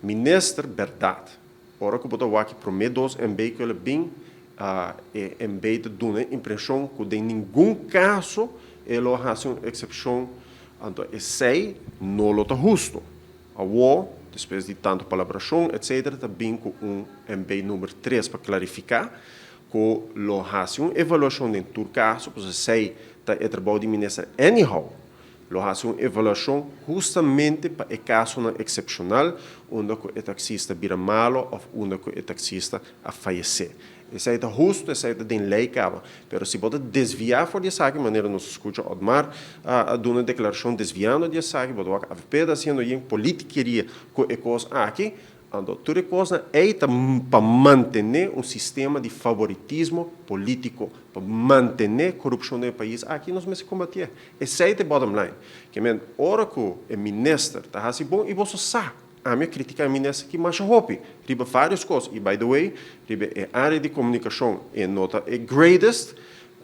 minister verdade. Ora que botar aqui promedos em bem que ele bem em vez de dar a impressão que em nenhum caso ele faz uma exceção, então esse não é justo. Depois de tanta palabração, etc., também com MB número 3 para clarificar que ele faz uma avaliação em todo caso, porque sei que é trabalho de ministro anyhow, ele faz uma avaliação justamente para o caso excepcional, onde o taxista vira malo ou onde o taxista a falecer. Isso é justo, isso é de lei, mas se você desviar de essa maneira, nos escuta Odmar a dar uma declaração desviando de essa, você vai apenas fazendo em politiqueria com a coisa aqui, toda coisa é para manter um sistema de favoritismo político, para manter a corrupção no país, aqui nós vamos combater. Esse é o bottom line. Que a hora que o ministro está assim bom, e você sabe, a minha crítica é ministro que mais hope, riba várias coisas. E, by the way, riba a área de comunicação é nota é greatest,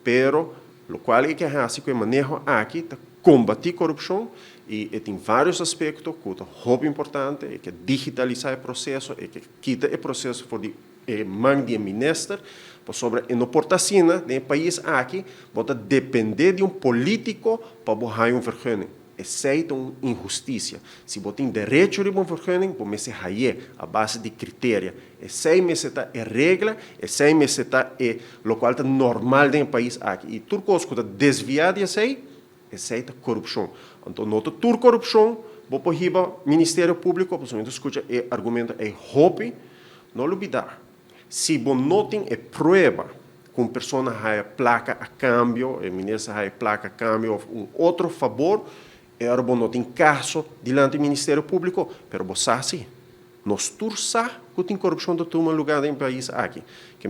pero o qual é que é assim que o manejo aqui, para combater corrupção, e tem vários aspectos que é importante, é que digitalizar o processo, é que quita o processo por mão de ministro, sobre a importação do país aqui, pode depender de um político para borrar vergunning. Aceita uma injustiça. Se você tem direito a uma vergunning, você vai a base de critérios. Essa é a regra, essa é o qual é normal no país aqui. E tudo coisa que desviar de essa é corrupção. Então, nota toda corrupção, você pode ir ao Ministério Público, você escuta o argumento, é hope, não olvidar. Se você não tem a prova, com pessoa a placa a câmbio, o ministro a placa a câmbio, ou outro favor, você não tem caso diante do Ministério Público, mas você sabe sim. Nós todos sabemos que tem corrupção de todo lugar no país aqui. Que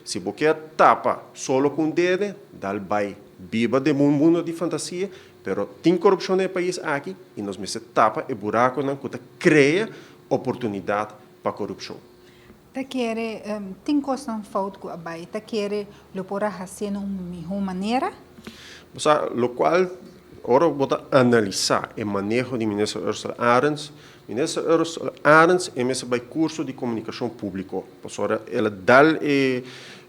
se você quer tapa só com o dedo, dá vai viva de um mundo de fantasia, mas tem corrupção no país aqui, e nós me tapa o buraco que cria oportunidade para a corrupção. Tem coisa não falta com a Bahia, quer lo porá fazer de uma melhor maneira? O qual, agora vou analisar o manejo do ministro Ursula Arens. O ministro Ursula Arens é curso de comunicação pública. Ela dá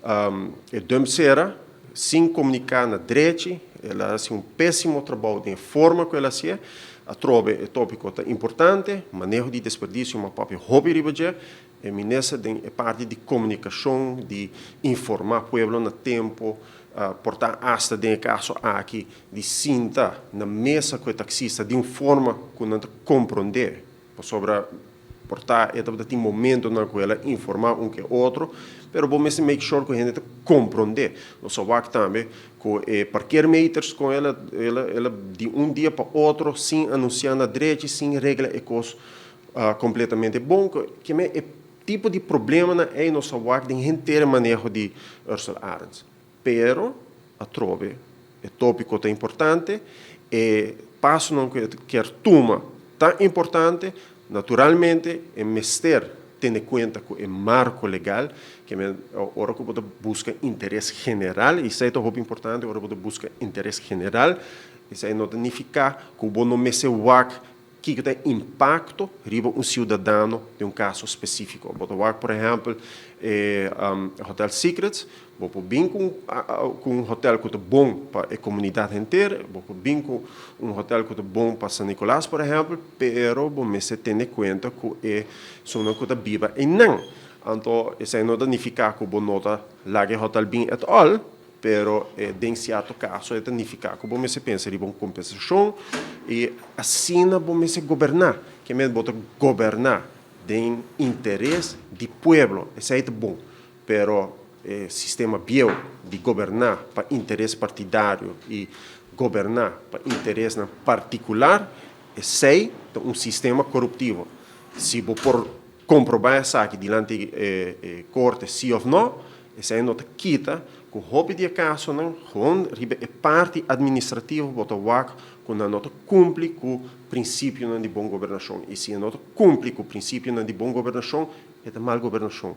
a dömsera sem comunicar na direita, ela faz péssimo trabalho de forma que ela faz. A trova é tópico importante, manejo de desperdício, uma própria hobby ribadia. A ministra tem a parte de comunicação, de informar o povo no tempo, portar hasta de caso aqui, de sentar na mesa com o taxista de uma forma que não compreender, sobre portar tem momento na qual ela informar um que outro, pero vamos make sure que a gente compreender. Nós sabemos também que parquear meters com ela de um dia para outro, sem anunciar na direita, sem regra é coisa completamente bom, que é tipo de problema é nós sabemos que tem inteiro manejo de Ursula Arens. Pero a trove é tópico tão importante, e passo não quer tomar tão importante. Naturalmente, é mestre ter em conta que é marco legal, que agora que você busca interesse general, isso é muito importante, agora você busca interesse general, isso aí não significa que você não se que tem impacto riba um cidadão de um caso específico. Por exemplo, Hotel Secrets, você bem com um hotel que é bom para a comunidade inteira, você bem com um hotel que é bom para São Nicolás, por exemplo, pero você tem em conta que é uma coisa viva e não. Então, isso não significa que você nota lá que hotel bem at all, pero em certo caso é significa que você pensa em uma compensação e assim você governar, que é governar de interesse do povo, isso é bom, pero sistema bio de governar para interesse partidário e governar para interesse particular, é um sistema corruptivo. Se você por comprovar isso aqui diante da corte, sim ou não, isso aí não quita que o hobby de caso não é parte administrativa que não cumpre com o princípio de boa governação. E se não cumpre com o princípio de boa governação, é de má governação.